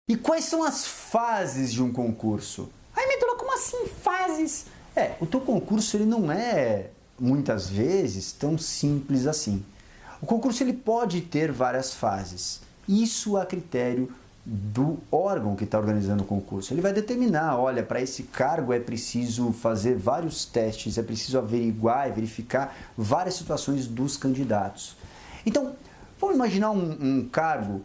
E quais são as fases de um concurso? Ai, Medula, como assim fases? O teu concurso ele não é, muitas vezes, tão simples assim. O concurso ele pode ter várias fases. Isso a critério do órgão que está organizando o concurso. Ele vai determinar, olha, para esse cargo é preciso fazer vários testes, é preciso averiguar e verificar várias situações dos candidatos. Então, vamos imaginar um cargo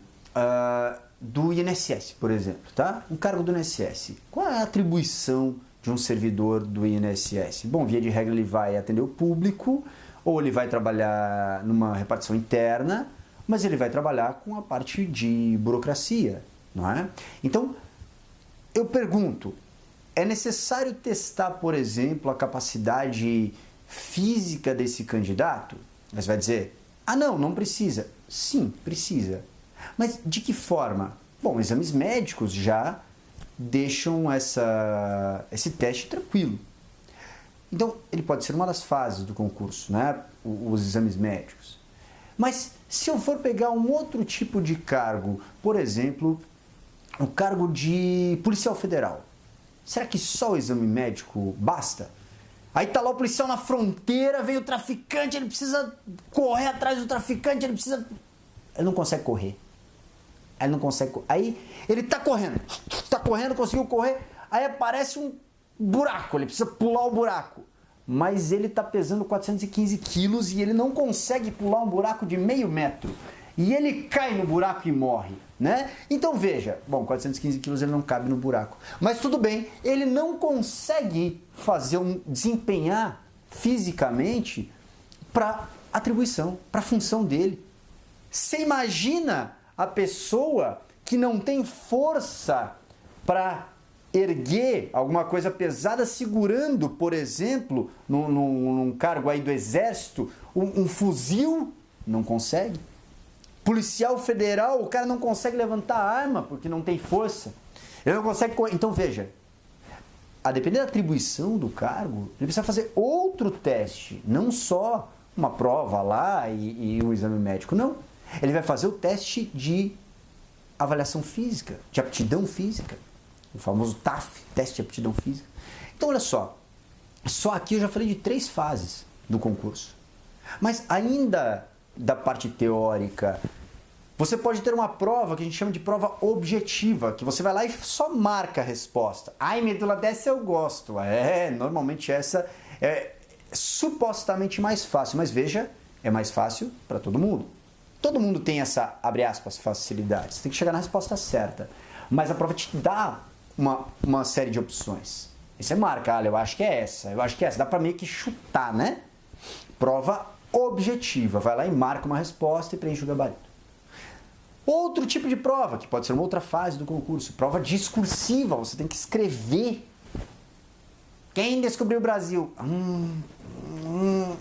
do INSS, por exemplo, tá? Um cargo do INSS. Qual é a atribuição de um servidor do INSS? Bom, via de regra ele vai atender o público, ou ele vai trabalhar numa repartição interna, mas ele vai trabalhar com a parte de burocracia, não é? Então, eu pergunto, é necessário testar, por exemplo, a capacidade física desse candidato? Você vai dizer, não precisa. Sim, precisa. Mas de que forma? Bom, exames médicos já deixam esse teste tranquilo. Então, ele pode ser uma das fases do concurso, né? Os exames médicos. Mas se eu for pegar um outro tipo de cargo, por exemplo, o cargo de policial federal, será que só o exame médico basta? Aí tá lá o policial na fronteira, vem o traficante, ele precisa correr atrás do traficante, ele não consegue correr. Ele não consegue. Aí ele tá correndo, conseguiu correr, aí aparece um buraco, ele precisa pular o buraco. Mas ele tá pesando 415 quilos e ele não consegue pular um buraco de meio metro. E ele cai no buraco e morre, né? Então veja, bom, 415 quilos ele não cabe no buraco. Mas tudo bem, ele não consegue desempenhar fisicamente para atribuição, para função dele. Você imagina a pessoa que não tem força para erguer alguma coisa pesada segurando, por exemplo, num cargo aí do exército, um fuzil? Não consegue. Policial federal, o cara não consegue levantar a arma porque não tem força. Ele não consegue correr. Então veja, a depender da atribuição do cargo, ele precisa fazer outro teste, não só uma prova lá e um exame médico, não. Ele vai fazer o teste de avaliação física, de aptidão física, o famoso TAF, teste de aptidão física. Então olha só aqui eu já falei de 3 fases do concurso. Mas ainda da parte teórica, você pode ter uma prova que a gente chama de prova objetiva, que você vai lá e só marca a resposta. Ai, Medula, dessa eu gosto. Normalmente essa é supostamente mais fácil, mas veja, é mais fácil para todo mundo. Todo mundo tem essa, abre aspas, facilidade. Você tem que chegar na resposta certa. Mas a prova te dá uma série de opções. E você marca, eu acho que é essa, eu acho que é essa. Dá para meio que chutar, né? Prova objetiva. Vai lá e marca uma resposta e preenche o gabarito. Outro tipo de prova, que pode ser uma outra fase do concurso, prova discursiva. Você tem que escrever. Quem descobriu o Brasil?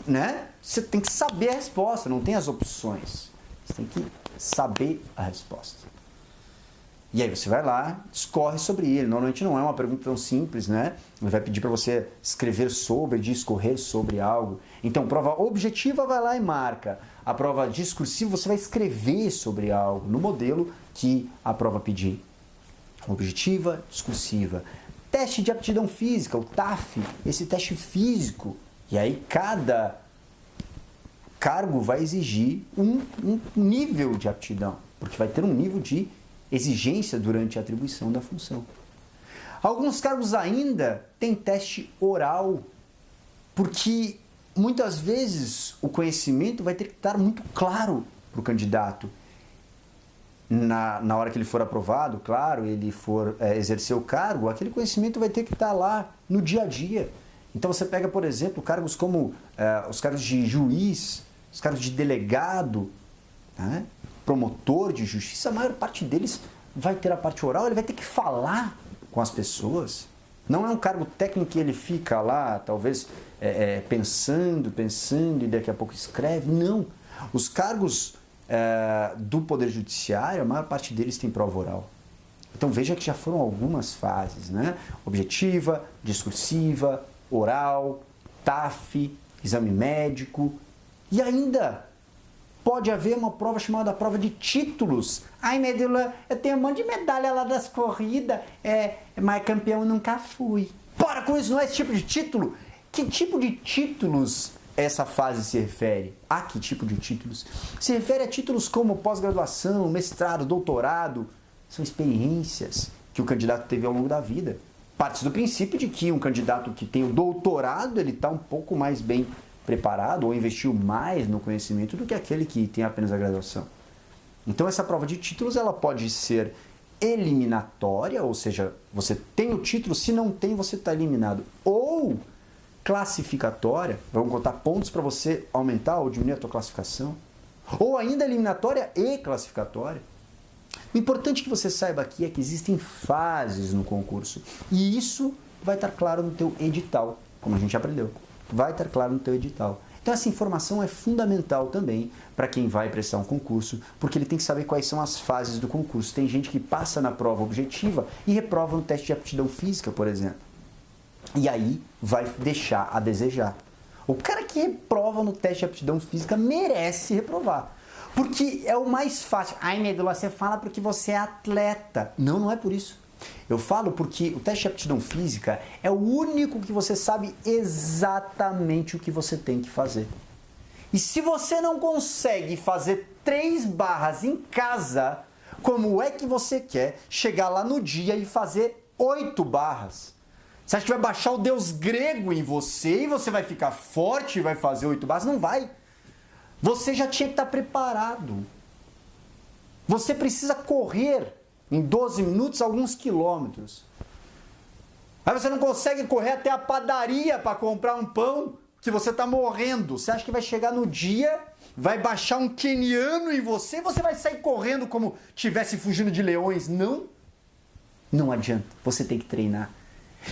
Né? Você tem que saber a resposta, não tem as opções. Você tem que saber a resposta. E aí você vai lá, discorre sobre ele. Normalmente não é uma pergunta tão simples, né? Ele vai pedir para você escrever sobre, discorrer sobre algo. Então, prova objetiva, vai lá e marca. A prova discursiva, você vai escrever sobre algo no modelo que a prova pedir. Objetiva, discursiva. Teste de aptidão física, o TAF, esse teste físico. E aí cada cargo vai exigir um nível de aptidão, porque vai ter um nível de exigência durante a atribuição da função. Alguns cargos ainda têm teste oral, porque muitas vezes o conhecimento vai ter que estar muito claro para o candidato. Na hora que ele for aprovado, claro, ele for exercer o cargo, aquele conhecimento vai ter que estar lá no dia a dia. Então você pega, por exemplo, cargos como os cargos de juiz, os cargos de delegado, né? Promotor de justiça, a maior parte deles vai ter a parte oral, ele vai ter que falar com as pessoas. Não é um cargo técnico que ele fica lá, talvez, pensando e daqui a pouco escreve. Não. Os cargos do Poder Judiciário, a maior parte deles tem prova oral. Então veja que já foram algumas fases, né? Objetiva, discursiva, oral, TAF, exame médico e ainda pode haver uma prova chamada prova de títulos. Ai, Medula, eu tenho um monte de medalha lá das corridas, mas campeão nunca fui. Para com isso, não é esse tipo de título? Que tipo de títulos essa fase se refere? A que tipo de títulos? Se refere a títulos como pós-graduação, mestrado, doutorado. São experiências que o candidato teve ao longo da vida. Parte do princípio de que um candidato que tem o doutorado, ele está um pouco mais bem preparado ou investiu mais no conhecimento do que aquele que tem apenas a graduação. Então essa prova de títulos ela pode ser eliminatória, ou seja, você tem o título, se não tem você está eliminado. Ou classificatória, vamos contar pontos para você aumentar ou diminuir a tua classificação. Ou ainda eliminatória e classificatória. O importante que você saiba aqui é que existem fases no concurso. E isso vai estar claro no teu edital, como a gente aprendeu. Vai estar claro no teu edital. Então essa informação é fundamental também para quem vai prestar um concurso, porque ele tem que saber quais são as fases do concurso. Tem gente que passa na prova objetiva e reprova no teste de aptidão física, por exemplo. E aí vai deixar a desejar. O cara que reprova no teste de aptidão física merece reprovar. Porque é o mais fácil. Ai, Medula, você fala porque você é atleta. Não, não é por isso. Eu falo porque o teste de aptidão física é o único que você sabe exatamente o que você tem que fazer. E se você não consegue fazer 3 barras em casa, como é que você quer chegar lá no dia e fazer 8 barras? Você acha que vai baixar o deus grego em você e você vai ficar forte e vai fazer 8 barras? Não vai. Você já tinha que estar preparado. Você precisa correr em 12 minutos alguns quilômetros. Aí você não consegue correr até a padaria para comprar um pão que você está morrendo. Você acha que vai chegar no dia, vai baixar um queniano em você e você vai sair correndo como estivesse fugindo de leões? Não. Não adianta. Você tem que treinar.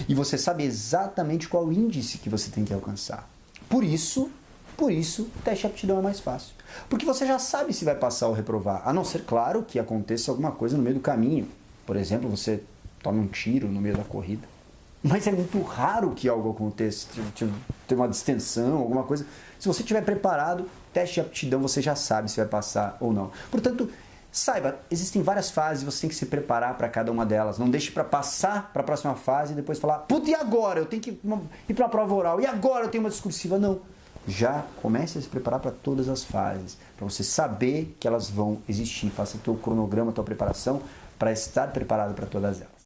E você sabe exatamente qual o índice que você tem que alcançar. Por isso, o teste de aptidão é mais fácil. Porque você já sabe se vai passar ou reprovar. A não ser, claro, que aconteça alguma coisa no meio do caminho. Por exemplo, você tome um tiro no meio da corrida. Mas é muito raro que algo aconteça. Ter uma distensão, alguma coisa. Se você estiver preparado, teste de aptidão você já sabe se vai passar ou não. Portanto, saiba, existem várias fases, você tem que se preparar para cada uma delas. Não deixe para passar para a próxima fase e depois falar, puta, e agora? Eu tenho que ir para a prova oral. E agora eu tenho uma discursiva? Não. Já comece a se preparar para todas as fases, para você saber que elas vão existir. Faça o teu cronograma, a tua preparação para estar preparado para todas elas.